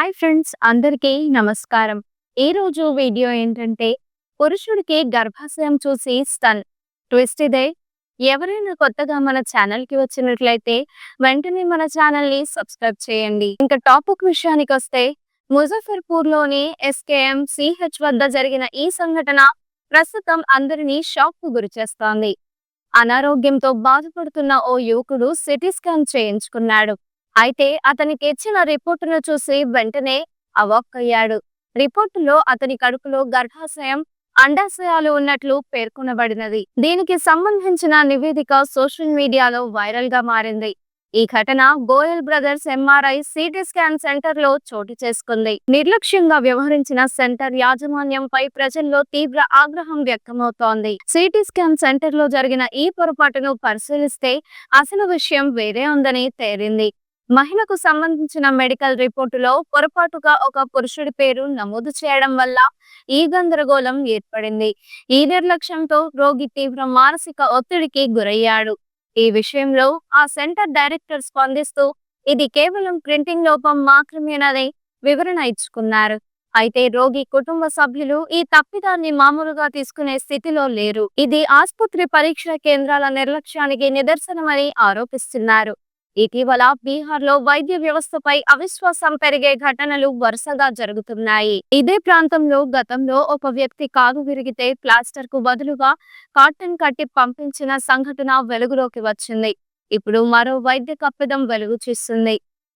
Hi friends, అందరికీ నమస్కారం. ఈరోజు వీడియో ఏంటంటే, పురుషుడికి గర్భాశయం చూసి స్టన్. ట్విస్ట్ ఇదే. ఎవరైనా కొత్తగా మన ఛానల్‌కి వచ్చినట్లయితే వెంటనే మన ఛానల్‌ని సబ్స్క్రైబ్ చేయండి. ఇంకా టాపిక్ విషయానికొస్తే, ముజఫర్పూర్‌లోని ఎస్కేఎం సీహెచ్ వద్ద జరిగిన ఈ సంఘటన ప్రస్తుతం అందరినీ షాక్‌కు గురిచేస్తోంది. అనారోగ్యంతో బాధపడుతున్న ఓ యువకుడు సిటీ స్కాన్ చేయించుకున్నాడు. అయితే అతనికి ఇచ్చిన రిపోర్టును చూసి వెంటనే అవాక్కయ్యాడు. రిపోర్టులో అతని కడుపులో గర్భాశయం, అండాశయాలు ఉన్నట్లు పేర్కొనబడినది. దీనికి సంబంధించిన నివేదిక సోషల్ మీడియాలో వైరల్ గా మారింది. ఈ ఘటన Goyal brothers MRI CT scan centre లో చోటు చేసుకుంది. నిర్లక్ష్యంగా వ్యవహరించిన సెంటర్ యాజమాన్యంపై ప్రజల్లో తీవ్ర ఆగ్రహం వ్యక్తమవుతోంది. సిటీ స్కాన్ సెంటర్ లో జరిగిన ఈ పొరపాటును పరిశీలిస్తే అసలు విషయం వేరే ఉందని తేలింది. మహిళకు సంబంధించిన మెడికల్ రిపోర్టులో పొరపాటుగా ఒక పురుషుడి పేరు నమోదు చేయడం వల్ల ఈ గందరగోళం ఏర్పడింది. ఈ నిర్లక్ష్యంతో రోగి తీవ్ర మానసిక ఒత్తిడికి గురయ్యాడు. ఈ విషయంలో ఆ సెంటర్ డైరెక్టర్ స్పందిస్తూ ఇది కేవలం ప్రింటింగ్ లోపం మాత్రమేనని వివరణ ఇచ్చుకున్నారు. అయితే రోగి కుటుంబ సభ్యులు ఈ తప్పిదాన్ని మామూలుగా తీసుకునే స్థితిలో లేరు. ఇది ఆసుపత్రి పరీక్షా కేంద్రాల నిర్లక్ష్యానికి నిదర్శనమని ఆరోపిస్తున్నారు. ఇటీవల బీహార్లో వైద్య వ్యవస్థపై అవిశ్వాసం పెరిగే ఘటనలు వరుసగా జరుగుతున్నాయి. ఇదే ప్రాంతంలో గతంలో ఒక వ్యక్తి కాలు విరిగితే ప్లాస్టర్ కు బదులుగా కాటన్ కట్టి పంపించిన సంఘటన వెలుగులోకి వచ్చింది. ఇప్పుడు మరో వైద్య తప్పిదం వెలుగు చూస్తుంది.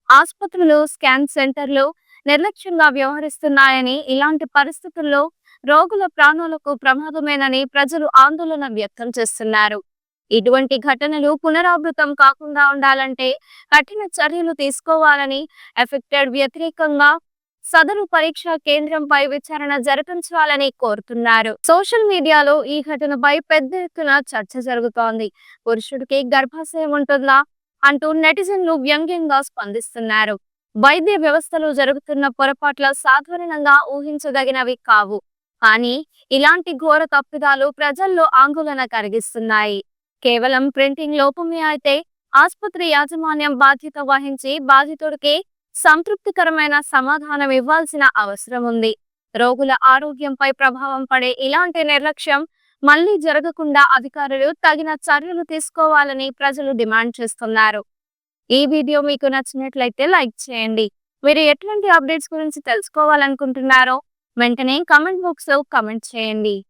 ఆసుపత్రులు, స్కాన్ సెంటర్లు నిర్లక్ష్యంగా వ్యవహరిస్తున్నాయని, ఇలాంటి పరిస్థితుల్లో రోగుల ప్రాణాలకు ప్రమాదమేనని ప్రజలు ఆందోళన వ్యక్తం చేస్తున్నారు. ఇటువంటి ఘటనలు పునరావృతం కాకుండా ఉండాలంటే కఠిన చర్యలు తీసుకోవాలని, ఎఫెక్టెడ్ వ్యతిరేకంగా సదరు పరీక్షా కేంద్రంపై విచారణ జరిపించాలని కోరుతున్నారు. సోషల్ మీడియాలో ఈ ఘటనపై పెద్ద ఎత్తున చర్చ జరుగుతోంది. పురుషుడికి గర్భాశయం ఉంటుందా అంటూ నెటిజన్లు వ్యంగ్యంగా స్పందిస్తున్నారు. వైద్య వ్యవస్థలో జరుగుతున్న పొరపాట్ల సాధారణంగా ఊహించదగినవి కావు. కానీ ఇలాంటి ఘోర తప్పిదాలు ప్రజల్లో ఆందోళన కలిగిస్తున్నాయి. కేవలం ప్రింటింగ్ లోపమే అయితే ఆసుపత్రి యాజమాన్యం బాధ్యత వహించి బాధితుడికి సంతృప్తికరమైన సమాధానం ఇవ్వాల్సిన అవసరం ఉంది. రోగుల ఆరోగ్యంపై ప్రభావం పడే ఇలాంటి నిర్లక్ష్యం మళ్లీ జరగకుండా అధికారులు తగిన చర్యలు తీసుకోవాలని ప్రజలు డిమాండ్ చేస్తున్నారు. ఈ వీడియో మీకు నచ్చినట్లయితే లైక్ చేయండి. మీరు ఎట్లాంటి అప్డేట్స్ గురించి తెలుసుకోవాలనుకుంటున్నారో వెంటనే కామెంట్ బాక్స్ లో కామెంట్ చేయండి.